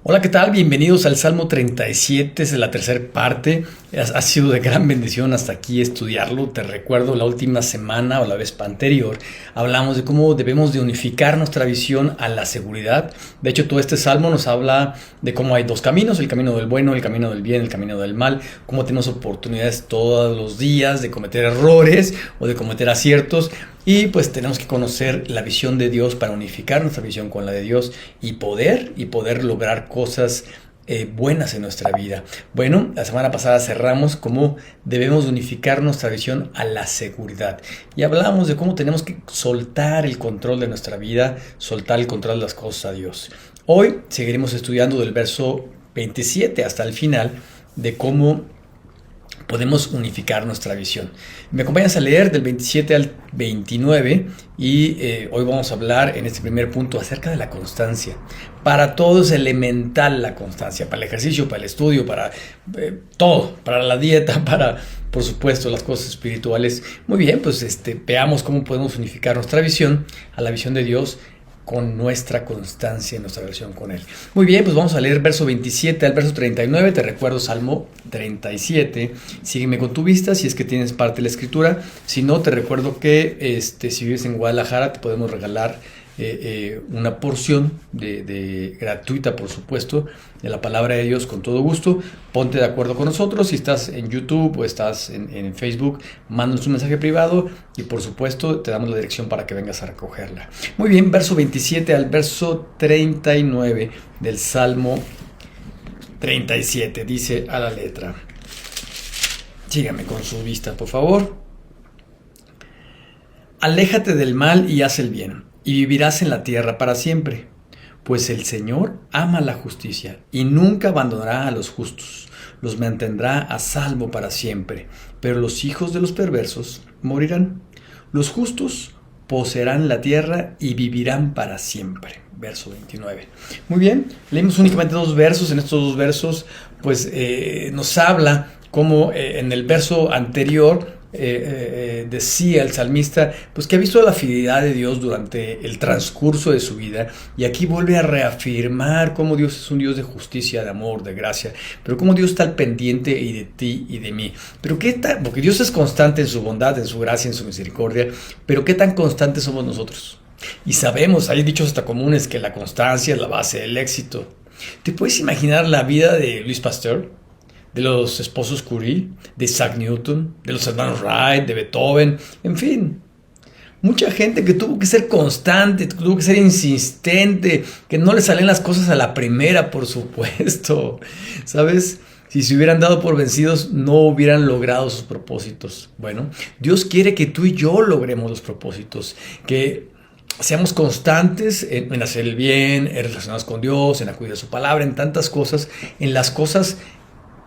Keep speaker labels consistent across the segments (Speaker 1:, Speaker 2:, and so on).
Speaker 1: Hola, ¿qué tal? Bienvenidos al Salmo 37, es la tercera parte. Ha sido de gran bendición hasta aquí estudiarlo. Te recuerdo la última semana o la vez anterior hablamos de cómo debemos de unificar nuestra visión a la seguridad. De hecho, todo este Salmo nos habla de cómo hay dos caminos, el camino del bueno, el camino del bien, el camino del mal, cómo tenemos oportunidades todos los días de cometer errores o de cometer aciertos. Y pues tenemos que conocer la visión de Dios para unificar nuestra visión con la de Dios y poder lograr cosas buenas en nuestra vida. Bueno, la semana pasada cerramos cómo debemos unificar nuestra visión a la seguridad. Y hablamos de cómo tenemos que soltar el control de nuestra vida, soltar el control de las cosas a Dios. Hoy seguiremos estudiando del verso 27 hasta el final de cómo podemos unificar nuestra visión. Me acompañas a leer del 27 al 29 y hoy vamos a hablar en este primer punto acerca de la constancia. Para todo es elemental la constancia, para el ejercicio, para el estudio, para todo, para la dieta, para, por supuesto, las cosas espirituales. Muy bien, pues veamos cómo podemos unificar nuestra visión a la visión de Dios con nuestra constancia en nuestra relación con Él. Muy bien, pues vamos a leer verso 27 al verso 39. Te recuerdo Salmo 37. Sígueme con tu vista si es que tienes parte de la escritura. Si no, te recuerdo que si vives en Guadalajara te podemos regalar una porción de gratuita, por supuesto, de la palabra de Dios con todo gusto. Ponte de acuerdo con nosotros. Si estás en YouTube o estás en Facebook, mándanos un mensaje privado y por supuesto te damos la dirección para que vengas a recogerla. Muy bien, verso 27 al verso 39 del Salmo 37 dice a la letra. Sígame con su vista, por favor. Aléjate del mal y haz el bien, y vivirás en la tierra para siempre. Pues el Señor ama la justicia y nunca abandonará a los justos. Los mantendrá a salvo para siempre. Pero los hijos de los perversos morirán. Los justos poseerán la tierra y vivirán para siempre. Verso 29. Muy bien, leímos únicamente dos versos. En estos dos versos pues nos habla como en el verso anterior decía el salmista pues que ha visto la fidelidad de Dios durante el transcurso de su vida, y aquí vuelve a reafirmar cómo Dios es un Dios de justicia, de amor, de gracia, pero cómo Dios está al pendiente y de ti y de mí. Pero qué tal, porque Dios es constante en su bondad, en su gracia, en su misericordia, pero qué tan constantes somos nosotros. Y sabemos, hay dichos hasta comunes, que la constancia es la base del éxito. ¿Te puedes imaginar la vida de Louis Pasteur, de los esposos Curie, de Isaac Newton, de los hermanos Wright, de Beethoven, en fin? Mucha gente que tuvo que ser constante, que tuvo que ser insistente, que no le salen las cosas a la primera, por supuesto. ¿Sabes? Si se hubieran dado por vencidos, no hubieran logrado sus propósitos. Bueno, Dios quiere que tú y yo logremos los propósitos, que seamos constantes en hacer el bien, en relacionarnos con Dios, en acudir a su palabra, en tantas cosas, en las cosas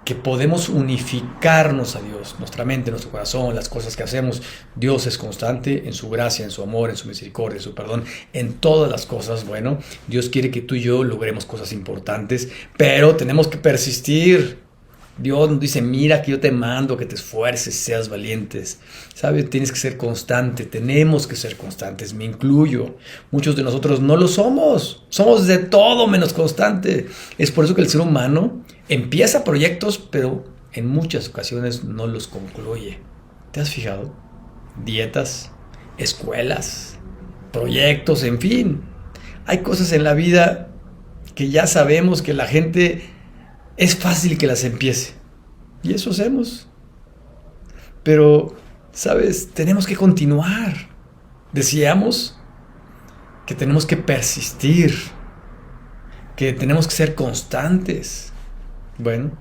Speaker 1: que podemos unificarnos a Dios, nuestra mente, nuestro corazón, las cosas que hacemos. Dios es constante en su gracia, en su amor, en su misericordia, en su perdón, en todas las cosas. Bueno, Dios quiere que tú y yo logremos cosas importantes, pero tenemos que persistir. Dios nos dice, mira que yo te mando que te esfuerces, seas valientes. ¿Sabes? Tienes que ser constante, tenemos que ser constantes, me incluyo. Muchos de nosotros no lo somos, somos de todo menos constantes. Es por eso que el ser humano empieza proyectos, pero en muchas ocasiones no los concluye. ¿Te has fijado? Dietas, escuelas, proyectos, en fin. Hay cosas en la vida que ya sabemos que la gente es fácil que las empiece. Y eso hacemos. Pero, ¿sabes? Tenemos que continuar. Decíamos que tenemos que persistir, que tenemos que ser constantes. Bueno,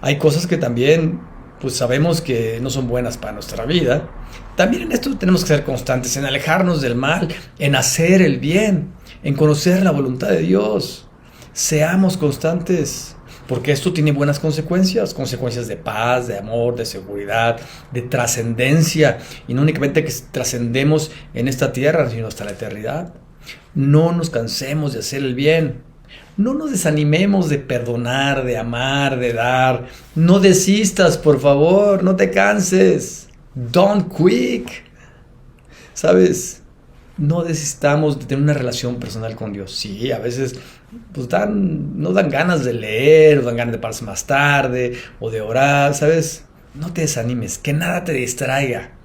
Speaker 1: hay cosas que también pues sabemos que no son buenas para nuestra vida. También en esto tenemos que ser constantes, en alejarnos del mal, en hacer el bien, en conocer la voluntad de Dios. Seamos constantes, porque esto tiene buenas consecuencias, consecuencias de paz, de amor, de seguridad, de trascendencia, y no únicamente que trascendemos en esta tierra, sino hasta la eternidad. No nos cansemos de hacer el bien. No nos desanimemos de perdonar, de amar, de dar. No desistas, por favor, no te canses. Don't quit. ¿Sabes? No desistamos de tener una relación personal con Dios. Sí, a veces pues no dan ganas de leer, o dan ganas de pararse más tarde, o de orar, ¿sabes? No te desanimes, que nada te distraiga.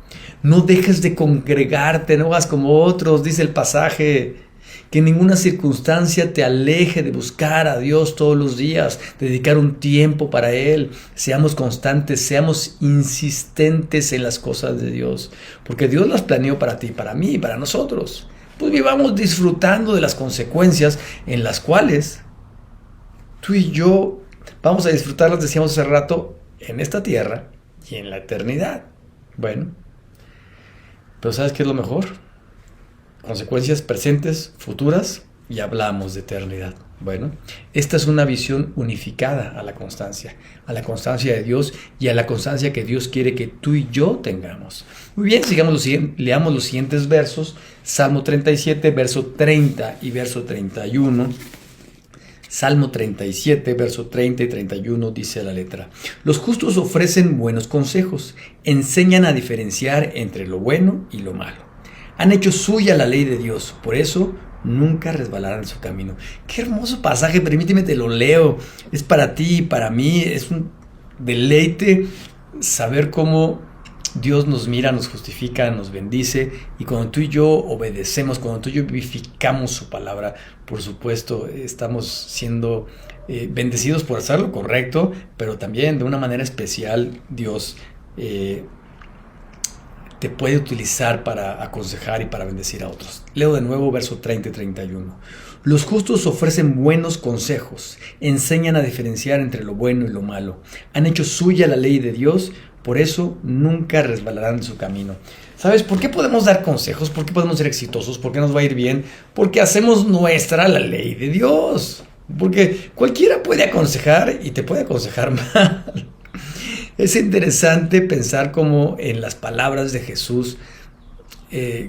Speaker 1: No dejes de congregarte, no hagas como otros, dice el pasaje. Que ninguna circunstancia te aleje de buscar a Dios todos los días, de dedicar un tiempo para Él. Seamos constantes, seamos insistentes en las cosas de Dios, porque Dios las planeó para ti, para mí, para nosotros. Pues vivamos disfrutando de las consecuencias en las cuales tú y yo vamos a disfrutarlas, decíamos hace rato, en esta tierra y en la eternidad. Bueno, pero ¿sabes qué es lo mejor? Consecuencias presentes, futuras, y hablamos de eternidad. Bueno, esta es una visión unificada a la constancia de Dios y a la constancia que Dios quiere que tú y yo tengamos. Muy bien, leamos los siguientes versos. Salmo 37, verso 30 y verso 31. Salmo 37, verso 30 y 31 dice la letra: Los justos ofrecen buenos consejos, enseñan a diferenciar entre lo bueno y lo malo. Han hecho suya la ley de Dios, por eso nunca resbalarán en su camino. Qué hermoso pasaje, permíteme te lo leo. Es para ti y para mí, es un deleite saber cómo Dios nos mira, nos justifica, nos bendice, y cuando tú y yo obedecemos, cuando tú y yo vivificamos su palabra, por supuesto, estamos siendo bendecidos por hacer lo correcto, pero también de una manera especial Dios te puede utilizar para aconsejar y para bendecir a otros. Leo de nuevo verso 30 y 31. Los justos ofrecen buenos consejos, enseñan a diferenciar entre lo bueno y lo malo. Han hecho suya la ley de Dios, por eso nunca resbalarán de su camino. ¿Sabes por qué podemos dar consejos? ¿Por qué podemos ser exitosos? ¿Por qué nos va a ir bien? Porque hacemos nuestra la ley de Dios. Porque cualquiera puede aconsejar y te puede aconsejar mal. Es interesante pensar como en las palabras de Jesús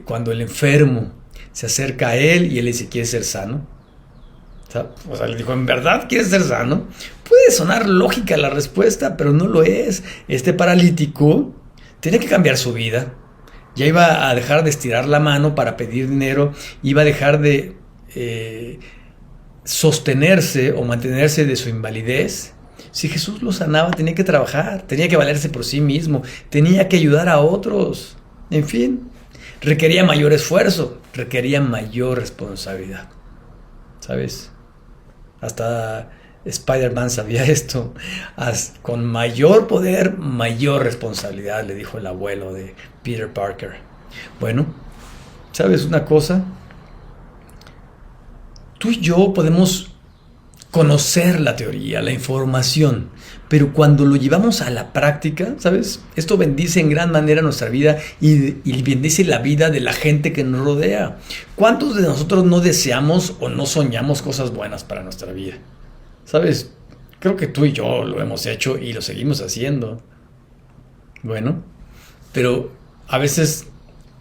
Speaker 1: cuando el enfermo se acerca a él y él le dice: ¿quieres ser sano? O sea, le dijo: ¿en verdad quieres ser sano? Puede sonar lógica la respuesta, pero no lo es. Este paralítico tiene que cambiar su vida. Ya iba a dejar de estirar la mano para pedir dinero, iba a dejar de sostenerse o mantenerse de su invalidez. Si Jesús lo sanaba, tenía que trabajar, tenía que valerse por sí mismo, tenía que ayudar a otros. En fin, requería mayor esfuerzo, requería mayor responsabilidad. ¿Sabes? Hasta Spider-Man sabía esto. Con mayor poder, mayor responsabilidad, le dijo el abuelo de Peter Parker. Bueno, ¿sabes una cosa? Tú y yo podemos conocer la teoría, la información, pero cuando lo llevamos a la práctica, ¿sabes? Esto bendice en gran manera nuestra vida y bendice la vida de la gente que nos rodea. ¿Cuántos de nosotros no deseamos o no soñamos cosas buenas para nuestra vida? ¿Sabes? Creo que tú y yo lo hemos hecho y lo seguimos haciendo. Bueno, pero a veces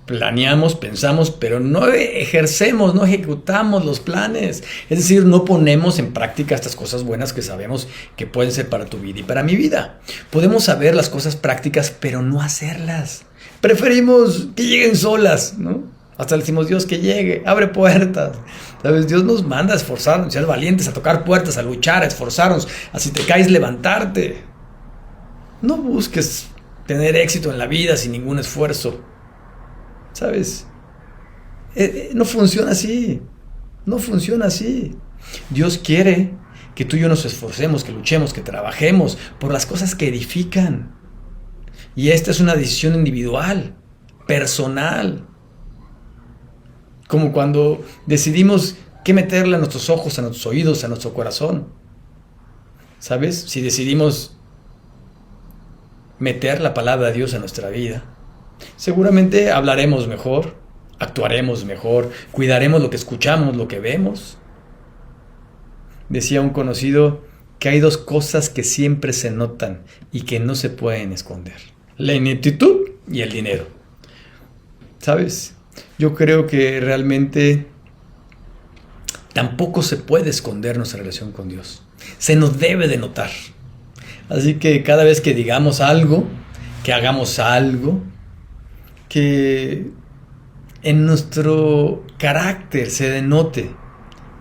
Speaker 1: planeamos, pensamos, pero no ejercemos, no ejecutamos los planes. Es decir, no ponemos en práctica estas cosas buenas que sabemos que pueden ser para tu vida y para mi vida. Podemos saber las cosas prácticas, pero no hacerlas. Preferimos que lleguen solas, ¿no? Hasta le decimos: Dios, que llegue, abre puertas. ¿Sabes? Dios nos manda a esforzarnos, a ser valientes, a tocar puertas, a luchar, a esforzarnos, a si te caes, levantarte. No busques tener éxito en la vida sin ningún esfuerzo. ¿Sabes? No funciona así. No funciona así. Dios quiere que tú y yo nos esforcemos, que luchemos, que trabajemos por las cosas que edifican. Y esta es una decisión individual, personal. Como cuando decidimos qué meterle a nuestros ojos, a nuestros oídos, a nuestro corazón. ¿Sabes? Si decidimos meter la palabra de Dios a nuestra vida, seguramente hablaremos mejor, actuaremos mejor, cuidaremos lo que escuchamos, lo que vemos. Decía un conocido que hay dos cosas que siempre se notan y que no se pueden esconder: la ineptitud y el dinero. ¿Sabes? Yo creo que realmente tampoco se puede esconder nuestra relación con Dios. Se nos debe de notar. Así que cada vez que digamos algo, que hagamos algo, que en nuestro carácter se denote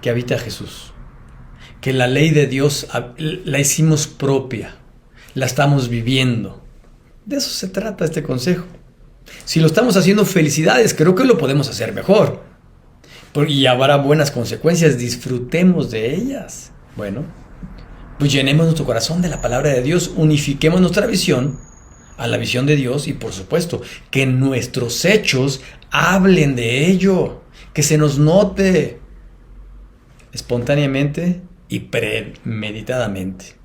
Speaker 1: que habita Jesús. que la ley de Dios la hicimos propia, la estamos viviendo. De eso se trata este consejo. Si lo estamos haciendo, felicidades, creo que lo podemos hacer mejor. Y habrá buenas consecuencias, disfrutemos de ellas. Bueno, pues llenemos nuestro corazón de la palabra de Dios, unifiquemos nuestra visión a la visión de Dios y por supuesto que nuestros hechos hablen de ello, que se nos note espontáneamente y premeditadamente.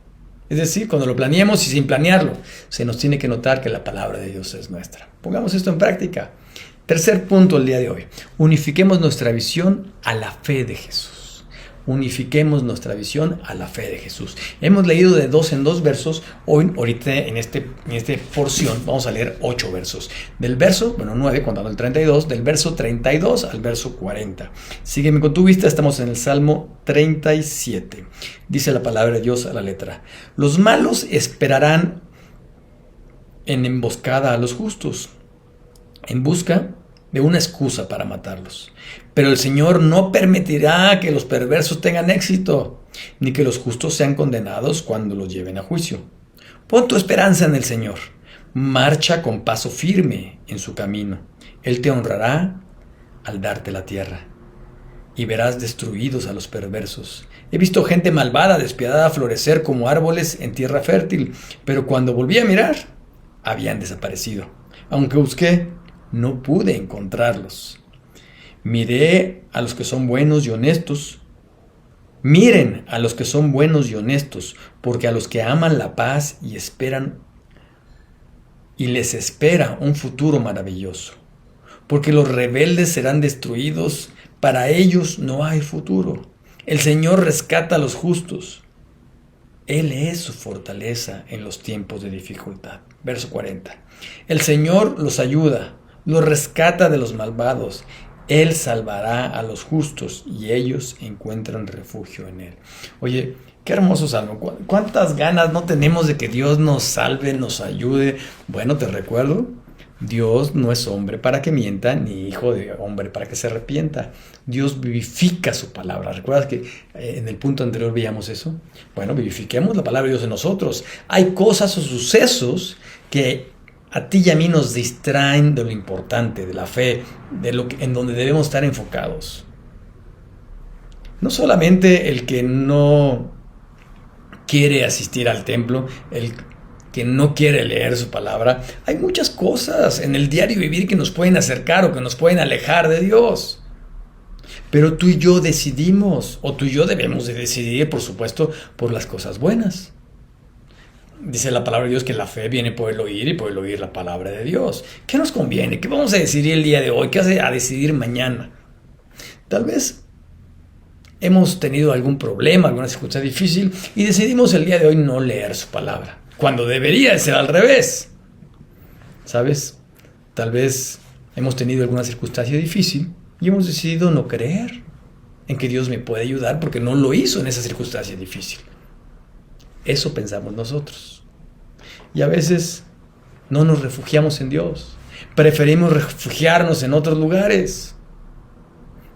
Speaker 1: Es decir, cuando lo planeemos y sin planearlo, se nos tiene que notar que la palabra de Dios es nuestra. Pongamos esto en práctica. Tercer punto el día de hoy. Unifiquemos nuestra visión a la fe de Jesús. Unifiquemos nuestra visión a la fe de Jesús. Hemos leído de 2 en 2 versos. Ahorita en esta porción vamos a leer 8 versos. Del verso, 9 contando el 32, del verso 32 al verso 40. Sígueme con tu vista, estamos en el Salmo 37. Dice la palabra de Dios a la letra. Los malos esperarán en emboscada a los justos, en busca de una excusa para matarlos. Pero el Señor no permitirá que los perversos tengan éxito, ni que los justos sean condenados cuando los lleven a juicio. Pon tu esperanza en el Señor. Marcha con paso firme en su camino. Él te honrará al darte la tierra. Y verás destruidos a los perversos. He visto gente malvada, despiadada, florecer como árboles en tierra fértil, pero cuando volví a mirar, habían desaparecido. Aunque busqué, no pude encontrarlos. Miré a los que son buenos y honestos. Miren a los que son buenos y honestos, porque a los que aman la paz y esperan y les espera un futuro maravilloso. Porque los rebeldes serán destruidos, para ellos no hay futuro. El Señor rescata a los justos. Él es su fortaleza en los tiempos de dificultad. Verso 40. El Señor los ayuda, los rescata de los malvados. Él salvará a los justos y ellos encuentran refugio en Él. Oye, qué hermoso salmo. ¿Cuántas ganas no tenemos de que Dios nos salve, nos ayude? Bueno, te recuerdo, Dios no es hombre para que mienta, ni hijo de hombre para que se arrepienta. Dios vivifica su palabra. ¿Recuerdas que en el punto anterior veíamos eso? Bueno, vivifiquemos la palabra de Dios en nosotros. Hay cosas o sucesos que a ti y a mí nos distraen de lo importante, de la fe, en donde debemos estar enfocados. No solamente el que no quiere asistir al templo, el que no quiere leer su palabra. Hay muchas cosas en el diario vivir que nos pueden acercar o que nos pueden alejar de Dios. Pero tú y yo decidimos, o tú y yo debemos de decidir, por supuesto, por las cosas buenas. Dice la palabra de Dios que la fe viene por el oír y por el oír la palabra de Dios. ¿Qué nos conviene? ¿Qué vamos a decidir el día de hoy? ¿Qué vas a decidir mañana? Tal vez hemos tenido algún problema, alguna circunstancia difícil y decidimos el día de hoy no leer su palabra, cuando debería ser al revés. ¿Sabes? Tal vez hemos tenido alguna circunstancia difícil y hemos decidido no creer en que Dios me puede ayudar porque no lo hizo en esa circunstancia difícil. Eso pensamos nosotros. Y a veces no nos refugiamos en Dios. Preferimos refugiarnos en otros lugares.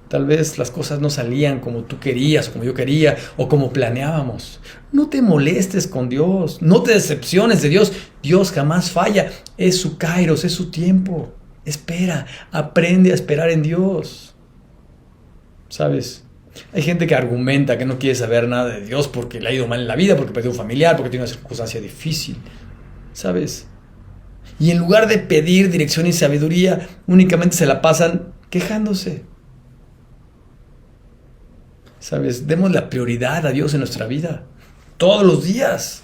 Speaker 1: Tal vez las cosas no salían como tú querías, o como yo quería, o como planeábamos. No te molestes con Dios. No te decepciones de Dios. Dios jamás falla. Es su kairos, es su tiempo. Espera, aprende a esperar en Dios. ¿Sabes? Hay gente que argumenta que no quiere saber nada de Dios porque le ha ido mal en la vida, porque perdió un familiar, porque tiene una circunstancia difícil. ¿Sabes? Y en lugar de pedir dirección y sabiduría, únicamente se la pasan quejándose. ¿Sabes? Demos la prioridad a Dios en nuestra vida. Todos los días.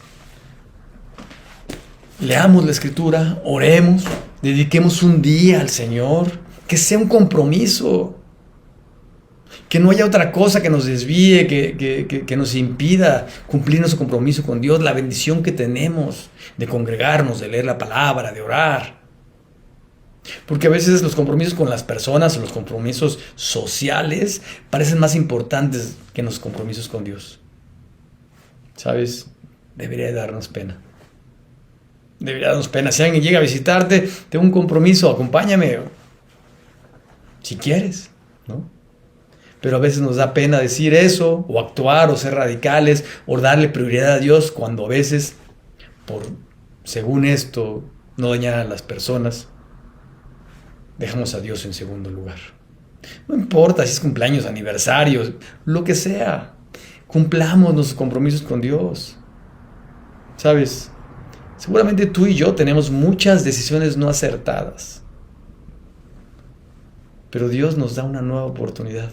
Speaker 1: Leamos la Escritura, oremos, dediquemos un día al Señor. Que sea un compromiso. Que no haya otra cosa que nos desvíe, que nos impida cumplir nuestro compromiso con Dios, la bendición que tenemos de congregarnos, de leer la palabra, de orar. Porque a veces los compromisos con las personas o los compromisos sociales parecen más importantes que los compromisos con Dios. ¿Sabes? Debería darnos pena. Debería darnos pena. Si alguien llega a visitarte, tengo un compromiso, acompáñame. Si quieres, ¿no? Pero a veces nos da pena decir eso, o actuar, o ser radicales, o darle prioridad a Dios, cuando a veces, por, según esto, no dañar a las personas, dejamos a Dios en segundo lugar. No importa si es cumpleaños, aniversarios, lo que sea. Cumplamos nuestros compromisos con Dios. ¿Sabes? Seguramente tú y yo tenemos muchas decisiones no acertadas. Pero Dios nos da una nueva oportunidad.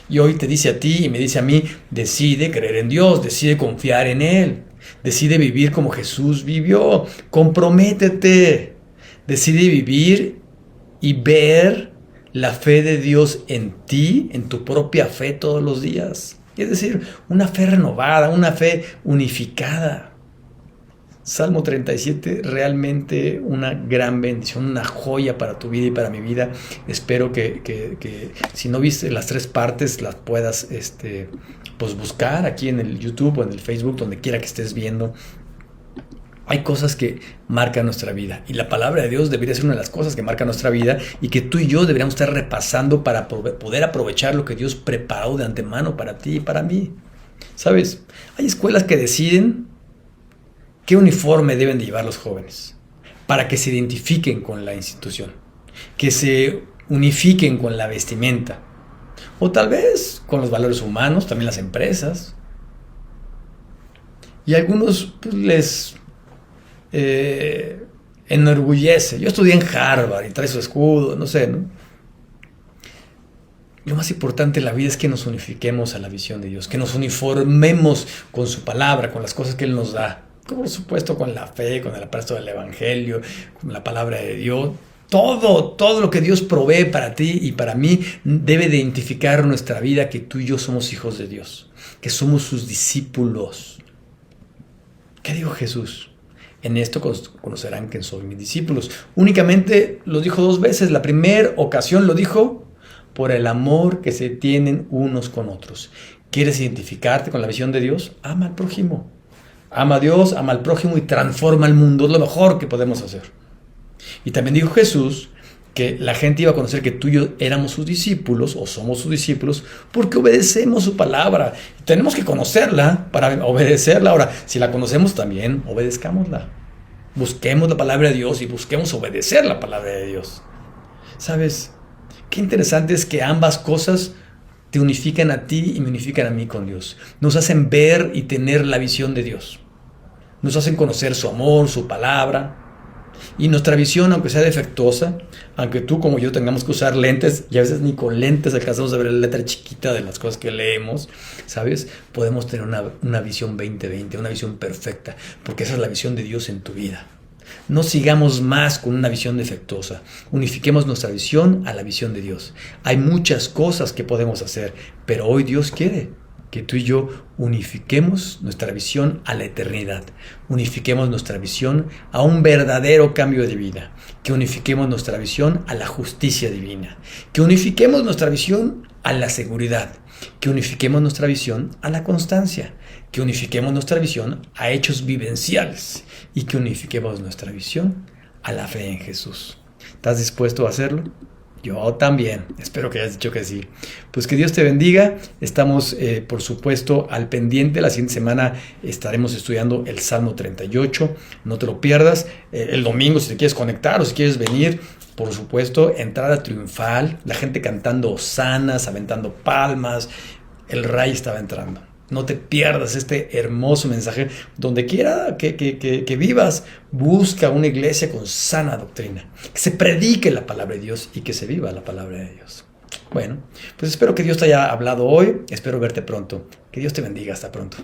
Speaker 1: Y hoy te dice a ti y me dice a mí, decide creer en Dios, decide confiar en Él, decide vivir como Jesús vivió, comprométete, decide vivir y ver la fe de Dios en ti, en tu propia fe todos los días. Es decir, una fe renovada, una fe unificada. Salmo 37, realmente una gran bendición, una joya para tu vida y para mi vida. Espero que si no viste las 3 partes, las puedas pues buscar aquí en el YouTube o en el Facebook, donde quiera que estés viendo. Hay cosas que marcan nuestra vida y la palabra de Dios debería ser una de las cosas que marca nuestra vida y que tú y yo deberíamos estar repasando para poder aprovechar lo que Dios preparó de antemano para ti y para mí. ¿Sabes? Hay escuelas que deciden qué uniforme deben de llevar los jóvenes para que se identifiquen con la institución, que se unifiquen con la vestimenta o tal vez con los valores humanos, también las empresas. Y a algunos pues, les enorgullece. Yo estudié en Harvard y trae su escudo, no sé, ¿no? Lo más importante en la vida es que nos unifiquemos a la visión de Dios, que nos uniformemos con su palabra, con las cosas que Él nos da. Por supuesto con la fe, con el apresto del Evangelio, con la palabra de Dios. Todo lo que Dios provee para ti y para mí debe de identificar nuestra vida, que tú y yo somos hijos de Dios, que somos sus discípulos. ¿Qué dijo Jesús? En esto conocerán que son mis discípulos. Únicamente lo dijo 2 veces. La primera ocasión lo dijo por el amor que se tienen unos con otros. ¿Quieres identificarte con la visión de Dios? Ama al prójimo. Ama a Dios, ama al prójimo y transforma el mundo. Es lo mejor que podemos hacer. Y también dijo Jesús que la gente iba a conocer que tú y yo éramos sus discípulos o somos sus discípulos porque obedecemos su palabra. Tenemos que conocerla para obedecerla. Ahora, si la conocemos también, obedezcámosla. Busquemos la palabra de Dios y busquemos obedecer la palabra de Dios. ¿Sabes? Qué interesante es que ambas cosas te unifican a ti y me unifican a mí con Dios. Nos hacen ver y tener la visión de Dios. Nos hacen conocer su amor, su palabra. Y nuestra visión, aunque sea defectuosa, aunque tú como yo tengamos que usar lentes, y a veces ni con lentes alcanzamos a ver la letra chiquita de las cosas que leemos, ¿sabes? Podemos tener una visión 20/20, una visión perfecta, porque esa es la visión de Dios en tu vida. No sigamos más con una visión defectuosa. Unifiquemos nuestra visión a la visión de Dios. Hay muchas cosas que podemos hacer, pero hoy Dios quiere que tú y yo unifiquemos nuestra visión a la eternidad, unifiquemos nuestra visión a un verdadero cambio de vida, que unifiquemos nuestra visión a la justicia divina, que unifiquemos nuestra visión a la seguridad, que unifiquemos nuestra visión a la constancia, que unifiquemos nuestra visión a hechos vivenciales y que unifiquemos nuestra visión a la fe en Jesús. ¿Estás dispuesto a hacerlo? Yo también, espero que hayas dicho que sí. Pues que Dios te bendiga. Estamos, por supuesto, al pendiente. La siguiente semana estaremos estudiando el Salmo 38. No te lo pierdas. El domingo, si te quieres conectar o si quieres venir, por supuesto, entrada triunfal. La gente cantando hosanas, aventando palmas. El Rey estaba entrando. No te pierdas este hermoso mensaje. Donde quiera que vivas, busca una iglesia con sana doctrina. Que se predique la palabra de Dios y que se viva la palabra de Dios. Bueno, pues espero que Dios te haya hablado hoy. Espero verte pronto. Que Dios te bendiga. Hasta pronto.